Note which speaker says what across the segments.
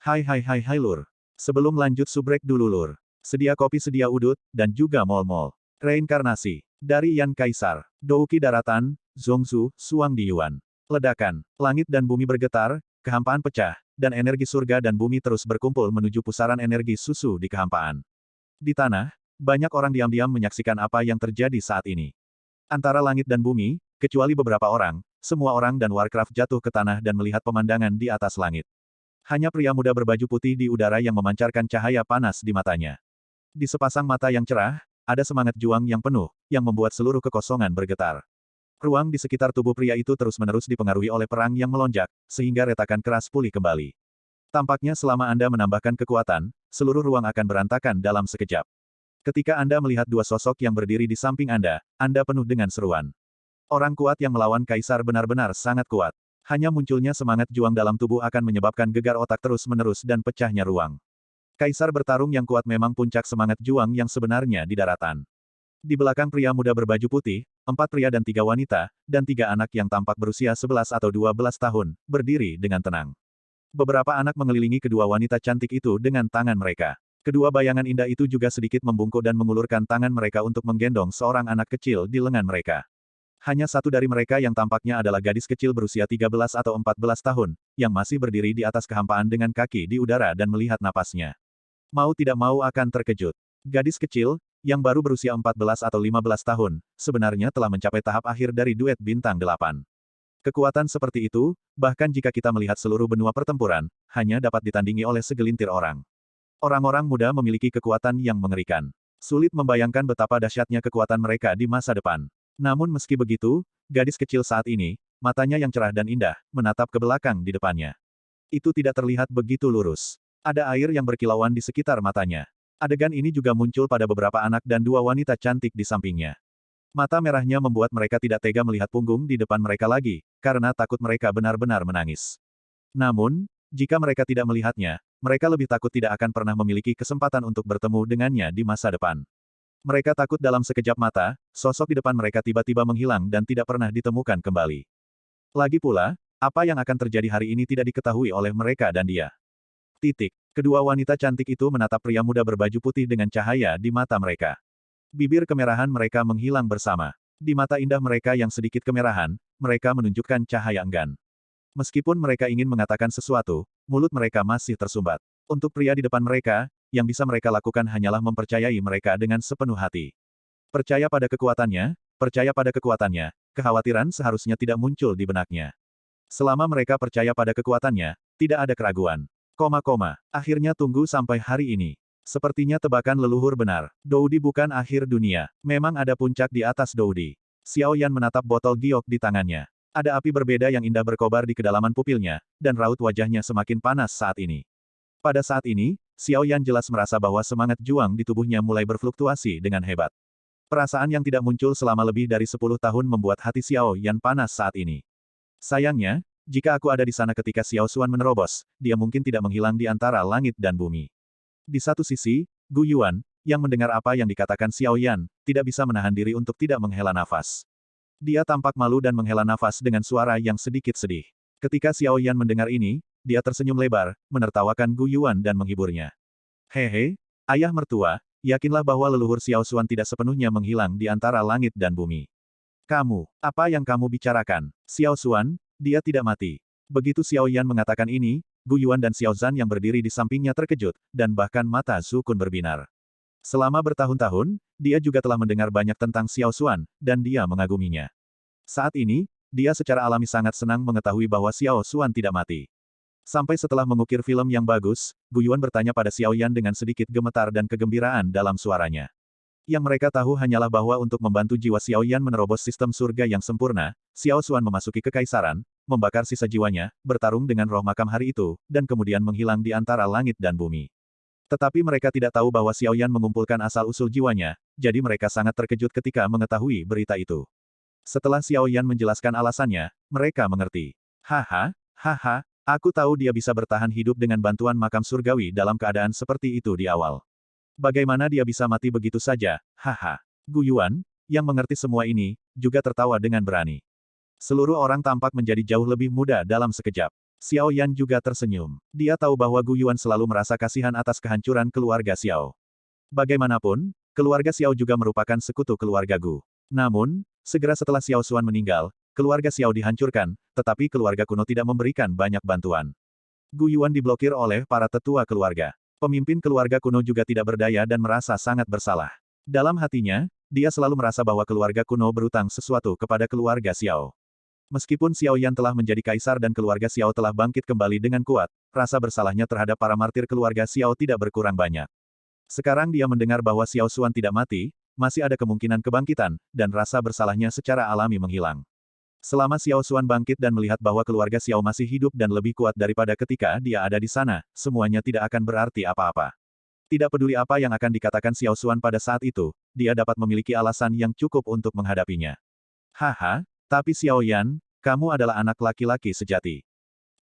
Speaker 1: Hai lur. Sebelum lanjut subrek dulu lur. Sedia kopi sedia udut, dan juga mol-mol. Reinkarnasi. Dari Yan Kaisar. Douki Daratan, Zhongzhu, Suang di Yuan. Ledakan. Langit dan bumi bergetar, kehampaan pecah, dan energi surga dan bumi terus berkumpul menuju pusaran energi susu di kehampaan. Di tanah, banyak orang diam-diam menyaksikan apa yang terjadi saat ini. Antara langit dan bumi, kecuali beberapa orang, semua orang dan Warcraft jatuh ke tanah dan melihat pemandangan di atas langit. Hanya pria muda berbaju putih di udara yang memancarkan cahaya panas di matanya. Di sepasang mata yang cerah, ada semangat juang yang penuh, yang membuat seluruh kekosongan bergetar. Ruang di sekitar tubuh pria itu terus-menerus dipengaruhi oleh perang yang melonjak, sehingga retakan keras pulih kembali. Tampaknya selama Anda menambahkan kekuatan, seluruh ruang akan berantakan dalam sekejap. Ketika Anda melihat dua sosok yang berdiri di samping Anda penuh dengan seruan. Orang kuat yang melawan kaisar benar-benar sangat kuat. Hanya munculnya semangat juang dalam tubuh akan menyebabkan gegar otak terus-menerus dan pecahnya ruang. Kaisar bertarung yang kuat memang puncak semangat juang yang sebenarnya di daratan. Di belakang pria muda berbaju putih, 4 pria dan 3 wanita, dan 3 anak yang tampak berusia 11 atau 12 tahun, berdiri dengan tenang. Beberapa anak mengelilingi kedua wanita cantik itu dengan tangan mereka. Kedua bayangan indah itu juga sedikit membungkuk dan mengulurkan tangan mereka untuk menggendong seorang anak kecil di lengan mereka. Hanya satu dari mereka yang tampaknya adalah gadis kecil berusia 13 atau 14 tahun, yang masih berdiri di atas kehampaan dengan kaki di udara dan melihat napasnya. Mau tidak mau akan terkejut. Gadis kecil, yang baru berusia 14 atau 15 tahun, sebenarnya telah mencapai tahap akhir dari duet bintang 8. Kekuatan seperti itu, bahkan jika kita melihat seluruh benua pertempuran, hanya dapat ditandingi oleh segelintir orang. Orang-orang muda memiliki kekuatan yang mengerikan. Sulit membayangkan betapa dahsyatnya kekuatan mereka di masa depan. Namun meski begitu, gadis kecil saat ini, matanya yang cerah dan indah, menatap ke belakang di depannya. Itu tidak terlihat begitu lurus. Ada air yang berkilauan di sekitar matanya. Adegan ini juga muncul pada beberapa anak dan 2 wanita cantik di sampingnya. Mata merahnya membuat mereka tidak tega melihat punggung di depan mereka lagi, karena takut mereka benar-benar menangis. Namun, jika mereka tidak melihatnya, mereka lebih takut tidak akan pernah memiliki kesempatan untuk bertemu dengannya di masa depan. Mereka takut dalam sekejap mata, sosok di depan mereka tiba-tiba menghilang dan tidak pernah ditemukan kembali. Lagi pula, apa yang akan terjadi hari ini tidak diketahui oleh mereka dan dia. Kedua wanita cantik itu menatap pria muda berbaju putih dengan cahaya di mata mereka. Bibir kemerahan mereka menghilang bersama. Di mata indah mereka yang sedikit kemerahan, mereka menunjukkan cahaya enggan. Meskipun mereka ingin mengatakan sesuatu, mulut mereka masih tersumbat. Untuk pria di depan mereka, yang bisa mereka lakukan hanyalah mempercayai mereka dengan sepenuh hati. Percaya pada kekuatannya, kekhawatiran seharusnya tidak muncul di benaknya. Selama mereka percaya pada kekuatannya, tidak ada keraguan. Akhirnya tunggu sampai hari ini. Sepertinya tebakan leluhur benar. Doudi bukan akhir dunia. Memang ada puncak di atas Doudi. Xiao Yan menatap botol giok di tangannya. Ada api berbeda yang indah berkobar di kedalaman pupilnya, dan raut wajahnya semakin panas saat ini. Pada saat ini, Xiao Yan jelas merasa bahwa semangat juang di tubuhnya mulai berfluktuasi dengan hebat. Perasaan yang tidak muncul selama lebih dari 10 tahun membuat hati Xiao Yan panas saat ini. Sayangnya, jika aku ada di sana ketika Xiao Xuan menerobos, dia mungkin tidak menghilang di antara langit dan bumi. Di satu sisi, Gu Yuan, yang mendengar apa yang dikatakan Xiao Yan, tidak bisa menahan diri untuk tidak menghela nafas. Dia tampak malu dan menghela nafas dengan suara yang sedikit sedih. Ketika Xiao Yan mendengar ini, dia tersenyum lebar, menertawakan Gu Yuan dan menghiburnya. Hehe, ayah mertua, yakinlah bahwa leluhur Xiao Xuan tidak sepenuhnya menghilang di antara langit dan bumi. Kamu, apa yang kamu bicarakan? Xiao Xuan, dia tidak mati. Begitu Xiao Yan mengatakan ini, Gu Yuan dan Xiao Zhan yang berdiri di sampingnya terkejut, dan bahkan mata Zhu Kun berbinar. Selama bertahun-tahun, dia juga telah mendengar banyak tentang Xiao Xuan, dan dia mengaguminya. Saat ini, dia secara alami sangat senang mengetahui bahwa Xiao Xuan tidak mati. Sampai setelah mengukir film yang bagus, Gu Yuan bertanya pada Xiao Yan dengan sedikit gemetar dan kegembiraan dalam suaranya. Yang mereka tahu hanyalah bahwa untuk membantu jiwa Xiao Yan menerobos sistem surga yang sempurna, Xiao Xuan memasuki kekaisaran, membakar sisa jiwanya, bertarung dengan roh makam hari itu, dan kemudian menghilang di antara langit dan bumi. Tetapi mereka tidak tahu bahwa Xiao Yan mengumpulkan asal-usul jiwanya, jadi mereka sangat terkejut ketika mengetahui berita itu. Setelah Xiao Yan menjelaskan alasannya, mereka mengerti. Haha, aku tahu dia bisa bertahan hidup dengan bantuan makam surgawi dalam keadaan seperti itu di awal. Bagaimana dia bisa mati begitu saja? Haha. Gu Yuan, yang mengerti semua ini, juga tertawa dengan berani. Seluruh orang tampak menjadi jauh lebih muda dalam sekejap. Xiao Yan juga tersenyum. Dia tahu bahwa Gu Yuan selalu merasa kasihan atas kehancuran keluarga Xiao. Bagaimanapun, keluarga Xiao juga merupakan sekutu keluarga Gu. Namun, segera setelah Xiao Xuan meninggal, keluarga Xiao dihancurkan, tetapi keluarga kuno tidak memberikan banyak bantuan. Gu Yuan diblokir oleh para tetua keluarga. Pemimpin keluarga kuno juga tidak berdaya dan merasa sangat bersalah. Dalam hatinya, dia selalu merasa bahwa keluarga kuno berutang sesuatu kepada keluarga Xiao. Meskipun Xiao Yan telah menjadi kaisar dan keluarga Xiao telah bangkit kembali dengan kuat, rasa bersalahnya terhadap para martir keluarga Xiao tidak berkurang banyak. Sekarang dia mendengar bahwa Xiao Xuan tidak mati, masih ada kemungkinan kebangkitan, dan rasa bersalahnya secara alami menghilang. Selama Xiao Xuan bangkit dan melihat bahwa keluarga Xiao masih hidup dan lebih kuat daripada ketika dia ada di sana, semuanya tidak akan berarti apa-apa. Tidak peduli apa yang akan dikatakan Xiao Xuan pada saat itu, dia dapat memiliki alasan yang cukup untuk menghadapinya. Haha, tapi Xiao Yan, kamu adalah anak laki-laki sejati.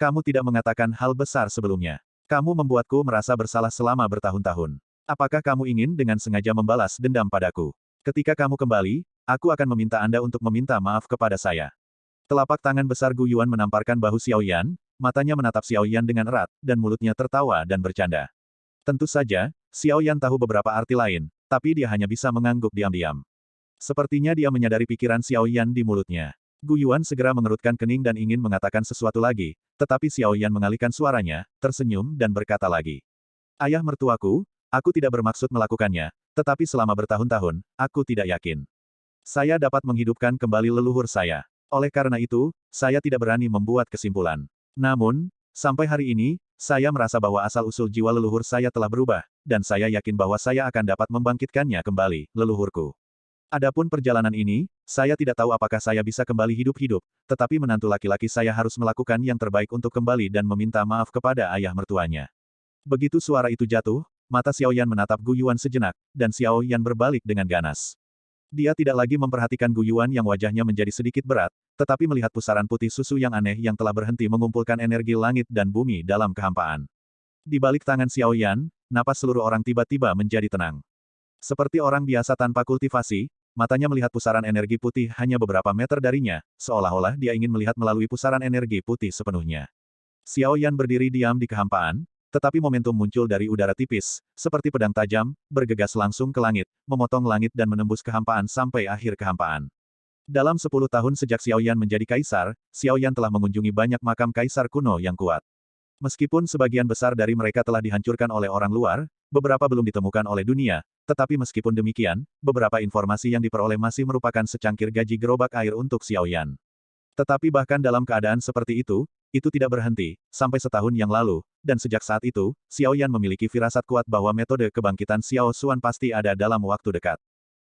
Speaker 1: Kamu tidak mengatakan hal besar sebelumnya. Kamu membuatku merasa bersalah selama bertahun-tahun. Apakah kamu ingin dengan sengaja membalas dendam padaku? Ketika kamu kembali, aku akan meminta Anda untuk meminta maaf kepada saya. Telapak tangan besar Gu Yuan menamparkan bahu Xiao Yan, matanya menatap Xiao Yan dengan erat, dan mulutnya tertawa dan bercanda. Tentu saja, Xiao Yan tahu beberapa arti lain, tapi dia hanya bisa mengangguk diam-diam. Sepertinya dia menyadari pikiran Xiao Yan di mulutnya. Gu Yuan segera mengerutkan kening dan ingin mengatakan sesuatu lagi, tetapi Xiao Yan mengalihkan suaranya, tersenyum dan berkata lagi. Ayah mertuaku, aku tidak bermaksud melakukannya, tetapi selama bertahun-tahun, aku tidak yakin. Saya dapat menghidupkan kembali leluhur saya. Oleh karena itu, saya tidak berani membuat kesimpulan. Namun, sampai hari ini, saya merasa bahwa asal-usul jiwa leluhur saya telah berubah, dan saya yakin bahwa saya akan dapat membangkitkannya kembali, leluhurku. Adapun perjalanan ini, saya tidak tahu apakah saya bisa kembali hidup-hidup, tetapi menantu laki-laki saya harus melakukan yang terbaik untuk kembali dan meminta maaf kepada ayah mertuanya. Begitu suara itu jatuh, mata Xiao Yan menatap Gu Yuan sejenak, dan Xiao Yan berbalik dengan ganas. Dia tidak lagi memperhatikan Gu Yuan yang wajahnya menjadi sedikit berat, tetapi melihat pusaran putih susu yang aneh yang telah berhenti mengumpulkan energi langit dan bumi dalam kehampaan. Di balik tangan Xiao Yan, napas seluruh orang tiba-tiba menjadi tenang. Seperti orang biasa tanpa kultivasi, matanya melihat pusaran energi putih hanya beberapa meter darinya, seolah-olah dia ingin melihat melalui pusaran energi putih sepenuhnya. Xiao Yan berdiri diam di kehampaan, tetapi momentum muncul dari udara tipis, seperti pedang tajam, bergegas langsung ke langit, memotong langit dan menembus kehampaan sampai akhir kehampaan. Dalam 10 tahun sejak Xiao Yan menjadi kaisar, Xiao Yan telah mengunjungi banyak makam kaisar kuno yang kuat. Meskipun sebagian besar dari mereka telah dihancurkan oleh orang luar, beberapa belum ditemukan oleh dunia, tetapi meskipun demikian, beberapa informasi yang diperoleh masih merupakan secangkir gaji gerobak air untuk Xiao Yan. Tetapi bahkan dalam keadaan seperti itu tidak berhenti, sampai setahun yang lalu, dan sejak saat itu, Xiao Yan memiliki firasat kuat bahwa metode kebangkitan Xiao Xuan pasti ada dalam waktu dekat.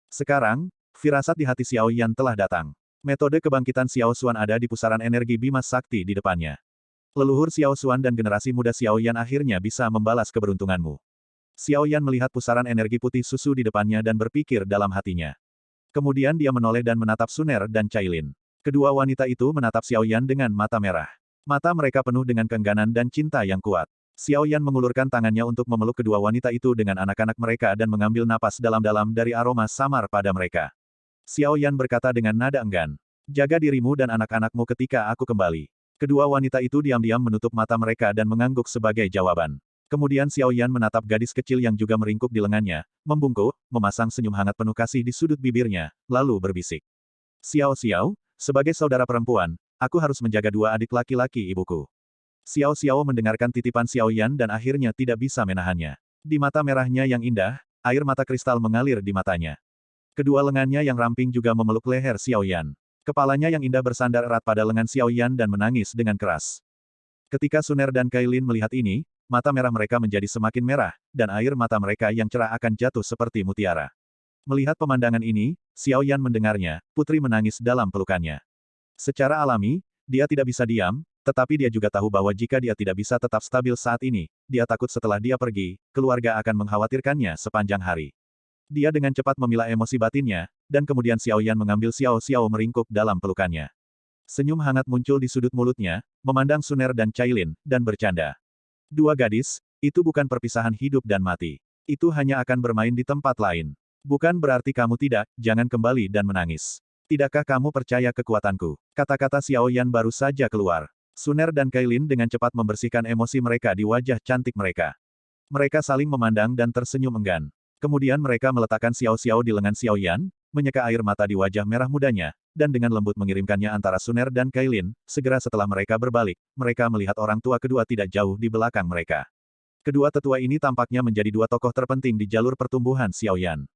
Speaker 1: Sekarang, firasat di hati Xiao Yan telah datang. Metode kebangkitan Xiao Xuan ada di pusaran energi Bima Sakti di depannya. Leluhur Xiao Xuan dan generasi muda Xiao Yan akhirnya bisa membalas keberuntunganmu. Xiao Yan melihat pusaran energi putih susu di depannya dan berpikir dalam hatinya. Kemudian dia menoleh dan menatap Suner dan Cailin. Kedua wanita itu menatap Xiao Yan dengan mata merah. Mata mereka penuh dengan keengganan dan cinta yang kuat. Xiao Yan mengulurkan tangannya untuk memeluk kedua wanita itu dengan anak-anak mereka dan mengambil napas dalam-dalam dari aroma samar pada mereka. Xiao Yan berkata dengan nada enggan. Jaga dirimu dan anak-anakmu ketika aku kembali. Kedua wanita itu diam-diam menutup mata mereka dan mengangguk sebagai jawaban. Kemudian Xiao Yan menatap gadis kecil yang juga meringkuk di lengannya, membungkuk, memasang senyum hangat penuh kasih di sudut bibirnya, lalu berbisik. Xiao Xiao, sebagai saudara perempuan, aku harus menjaga dua adik laki-laki ibuku. Xiao Xiao mendengarkan titipan Xiao Yan dan akhirnya tidak bisa menahannya. Di mata merahnya yang indah, air mata kristal mengalir di matanya. Kedua lengannya yang ramping juga memeluk leher Xiao Yan. Kepalanya yang indah bersandar erat pada lengan Xiao Yan dan menangis dengan keras. Ketika Suner dan Cailin melihat ini, mata merah mereka menjadi semakin merah, dan air mata mereka yang cerah akan jatuh seperti mutiara. Melihat pemandangan ini, Xiao Yan mendengarnya, putri menangis dalam pelukannya. Secara alami, dia tidak bisa diam, tetapi dia juga tahu bahwa jika dia tidak bisa tetap stabil saat ini, dia takut setelah dia pergi, keluarga akan mengkhawatirkannya sepanjang hari. Dia dengan cepat memilah emosi batinnya, dan kemudian Xiao Yan mengambil Xiao Xiao meringkuk dalam pelukannya. Senyum hangat muncul di sudut mulutnya, memandang Suner dan Cailin, dan bercanda. Dua gadis, itu bukan perpisahan hidup dan mati. Itu hanya akan bermain di tempat lain. Bukan berarti kamu tidak, jangan kembali dan menangis. Tidakkah kamu percaya kekuatanku? Kata-kata Xiao Yan baru saja keluar. Suner dan Kailin dengan cepat membersihkan emosi mereka di wajah cantik mereka. Mereka saling memandang dan tersenyum enggan. Kemudian mereka meletakkan Xiao Xiao di lengan Xiao Yan, menyeka air mata di wajah merah mudanya, dan dengan lembut mengirimkannya antara Suner dan Kailin. Segera setelah mereka berbalik, mereka melihat orang tua kedua tidak jauh di belakang mereka. Kedua tetua ini tampaknya menjadi dua tokoh terpenting di jalur pertumbuhan Xiao Yan.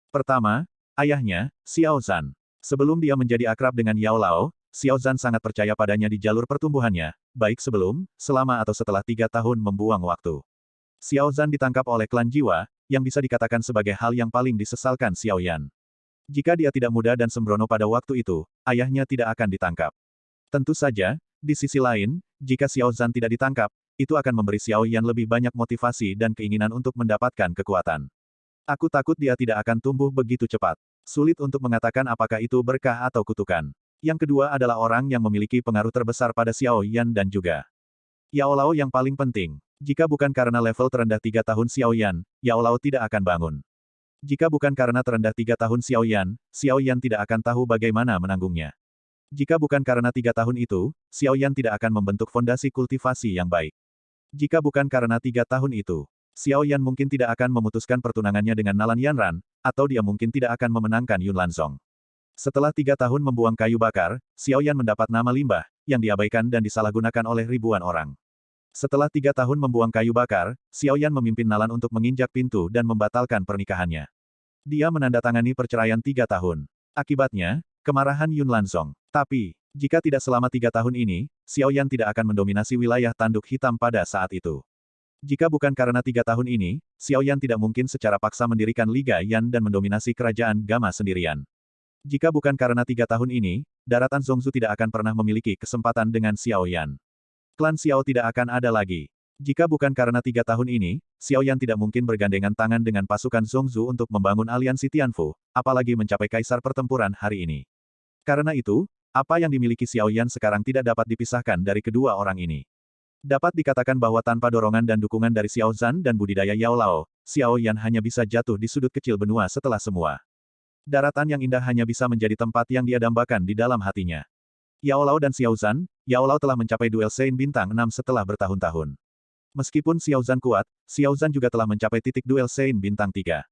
Speaker 1: Pertama, ayahnya, Xiao Zhan. Sebelum dia menjadi akrab dengan Yao Lao, Xiao Zhan sangat percaya padanya di jalur pertumbuhannya, baik sebelum, selama atau setelah 3 tahun membuang waktu. Xiao Zhan ditangkap oleh klan jiwa, yang bisa dikatakan sebagai hal yang paling disesalkan Xiao Yan. Jika dia tidak muda dan sembrono pada waktu itu, ayahnya tidak akan ditangkap. Tentu saja, di sisi lain, jika Xiao Zhan tidak ditangkap, itu akan memberi Xiao Yan lebih banyak motivasi dan keinginan untuk mendapatkan kekuatan. Aku takut dia tidak akan tumbuh begitu cepat. Sulit untuk mengatakan apakah itu berkah atau kutukan. Yang kedua adalah orang yang memiliki pengaruh terbesar pada Xiao Yan dan juga Yao Lao yang paling penting. Jika bukan karena level terendah 3 tahun Xiao Yan, Yao Lao tidak akan bangun. Jika bukan karena terendah 3 tahun Xiao Yan tidak akan tahu bagaimana menanggungnya. Jika bukan karena 3 tahun itu, Xiao Yan tidak akan membentuk fondasi kultivasi yang baik. Jika bukan karena 3 tahun itu, Xiao Yan mungkin tidak akan memutuskan pertunangannya dengan Nalan Yanran, atau dia mungkin tidak akan memenangkan Yun Lanzong. Setelah 3 tahun membuang kayu bakar, Xiao Yan mendapat nama limbah, yang diabaikan dan disalahgunakan oleh ribuan orang. Setelah 3 tahun membuang kayu bakar, Xiao Yan memimpin Nalan untuk menginjak pintu dan membatalkan pernikahannya. Dia menandatangani perceraian 3 tahun. Akibatnya, kemarahan Yun Lanzong. Tapi, jika tidak selama 3 tahun ini, Xiao Yan tidak akan mendominasi wilayah tanduk hitam pada saat itu. Jika bukan karena 3 tahun ini, Xiao Yan tidak mungkin secara paksa mendirikan Liga Yan dan mendominasi kerajaan Gama sendirian. Jika bukan karena 3 tahun ini, daratan Zhongzu tidak akan pernah memiliki kesempatan dengan Xiao Yan. Klan Xiao tidak akan ada lagi. Jika bukan karena 3 tahun ini, Xiao Yan tidak mungkin bergandengan tangan dengan pasukan Zhongzu untuk membangun aliansi Tianfu, apalagi mencapai kaisar pertempuran hari ini. Karena itu, apa yang dimiliki Xiao Yan sekarang tidak dapat dipisahkan dari kedua orang ini. Dapat dikatakan bahwa tanpa dorongan dan dukungan dari Xiao Zhan dan budidaya Yao Lao, Xiao Yan hanya bisa jatuh di sudut kecil benua setelah semua. Daratan yang indah hanya bisa menjadi tempat yang dia dambakan di dalam hatinya. Yao Lao dan Xiao Zhan, Yao Lao telah mencapai duel Sein bintang 6 setelah bertahun-tahun. Meskipun Xiao Zhan kuat, Xiao Zhan juga telah mencapai titik duel Sein bintang 3.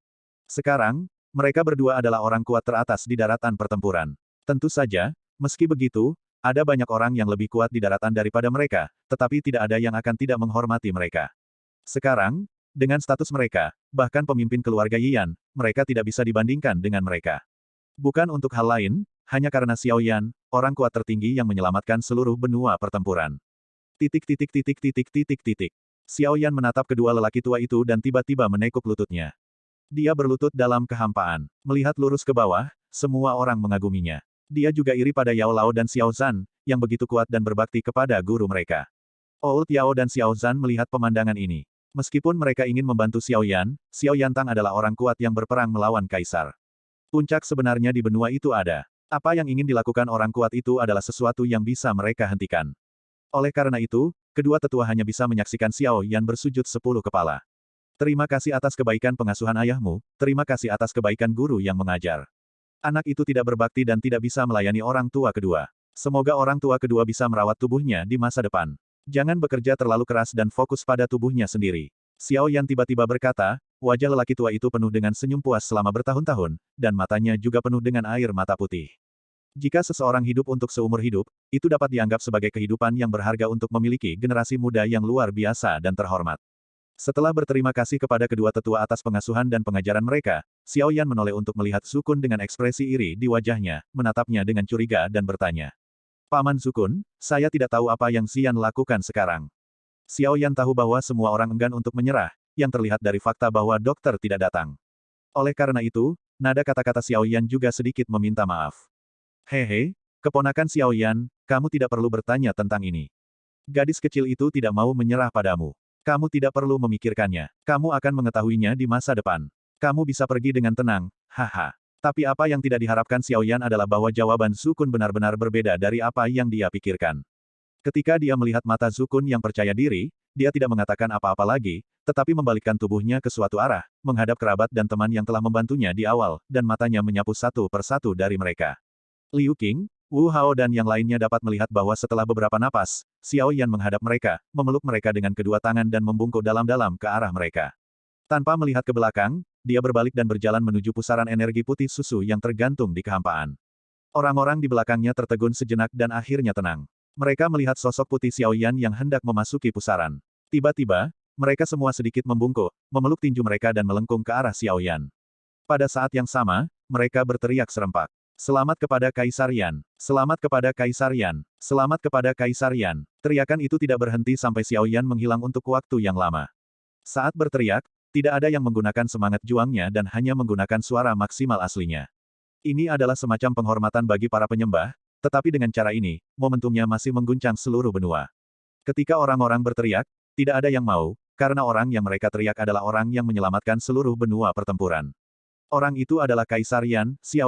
Speaker 1: Sekarang, mereka berdua adalah orang kuat teratas di daratan pertempuran. Tentu saja, meski begitu, ada banyak orang yang lebih kuat di daratan daripada mereka, tetapi tidak ada yang akan tidak menghormati mereka. Sekarang, dengan status mereka, bahkan pemimpin keluarga Yiyan, mereka tidak bisa dibandingkan dengan mereka. Bukan untuk hal lain, hanya karena Xiao Yan, orang kuat tertinggi yang menyelamatkan seluruh benua pertempuran. Xiao Yan menatap kedua lelaki tua itu dan tiba-tiba menekuk lututnya. Dia berlutut dalam kehampaan. Melihat lurus ke bawah, semua orang mengaguminya. Dia juga iri pada Yao Lao dan Xiao Zhan, yang begitu kuat dan berbakti kepada guru mereka. Old Yao dan Xiao Zhan melihat pemandangan ini. Meskipun mereka ingin membantu Xiao Yantang adalah orang kuat yang berperang melawan kaisar. Puncak sebenarnya di benua itu ada. Apa yang ingin dilakukan orang kuat itu adalah sesuatu yang bisa mereka hentikan. Oleh karena itu, kedua tetua hanya bisa menyaksikan Xiao Yan bersujud 10 kepala. Terima kasih atas kebaikan pengasuhan ayahmu, terima kasih atas kebaikan guru yang mengajar. Anak itu tidak berbakti dan tidak bisa melayani orang tua kedua. Semoga orang tua kedua bisa merawat tubuhnya di masa depan. Jangan bekerja terlalu keras dan fokus pada tubuhnya sendiri. Xiao Yan tiba-tiba berkata, wajah lelaki tua itu penuh dengan senyum puas selama bertahun-tahun, dan matanya juga penuh dengan air mata putih. Jika seseorang hidup untuk seumur hidup, itu dapat dianggap sebagai kehidupan yang berharga untuk memiliki generasi muda yang luar biasa dan terhormat. Setelah berterima kasih kepada kedua tetua atas pengasuhan dan pengajaran mereka, Xiao Yan menoleh untuk melihat Zukun dengan ekspresi iri di wajahnya, menatapnya dengan curiga dan bertanya. Paman Zukun, saya tidak tahu apa yang Xian lakukan sekarang. Xiao Yan tahu bahwa semua orang enggan untuk menyerah, yang terlihat dari fakta bahwa dokter tidak datang. Oleh karena itu, nada kata-kata Xiao Yan juga sedikit meminta maaf. Hehe, keponakan Xiao Yan, kamu tidak perlu bertanya tentang ini. Gadis kecil itu tidak mau menyerah padamu. Kamu tidak perlu memikirkannya. Kamu akan mengetahuinya di masa depan. Kamu bisa pergi dengan tenang, haha. Tapi apa yang tidak diharapkan Xiao Yan adalah bahwa jawaban Zukun benar-benar berbeda dari apa yang dia pikirkan. Ketika dia melihat mata Zukun yang percaya diri, dia tidak mengatakan apa-apa lagi, tetapi membalikkan tubuhnya ke suatu arah, menghadap kerabat dan teman yang telah membantunya di awal, dan matanya menyapu satu persatu dari mereka. Liu Qing, Wu Hao dan yang lainnya dapat melihat bahwa setelah beberapa napas, Xiao Yan menghadap mereka, memeluk mereka dengan kedua tangan dan membungkuk dalam-dalam ke arah mereka. Tanpa melihat ke belakang, dia berbalik dan berjalan menuju pusaran energi putih susu yang tergantung di kehampaan. Orang-orang di belakangnya tertegun sejenak dan akhirnya tenang. Mereka melihat sosok putih Xiao Yan yang hendak memasuki pusaran. Tiba-tiba, mereka semua sedikit membungkuk, memeluk tinju mereka dan melengkung ke arah Xiao Yan. Pada saat yang sama, mereka berteriak serempak. Selamat kepada Kaisar Yan! Selamat kepada Kaisar Yan! Selamat kepada Kaisar Yan! Teriakan itu tidak berhenti sampai Xiao Yan menghilang untuk waktu yang lama. Saat berteriak, tidak ada yang menggunakan semangat juangnya dan hanya menggunakan suara maksimal aslinya. Ini adalah semacam penghormatan bagi para penyembah, tetapi dengan cara ini, momentumnya masih mengguncang seluruh benua. Ketika orang-orang berteriak, tidak ada yang mau, karena orang yang mereka teriak adalah orang yang menyelamatkan seluruh benua pertempuran. Orang itu adalah Kaisar Yan, Xiao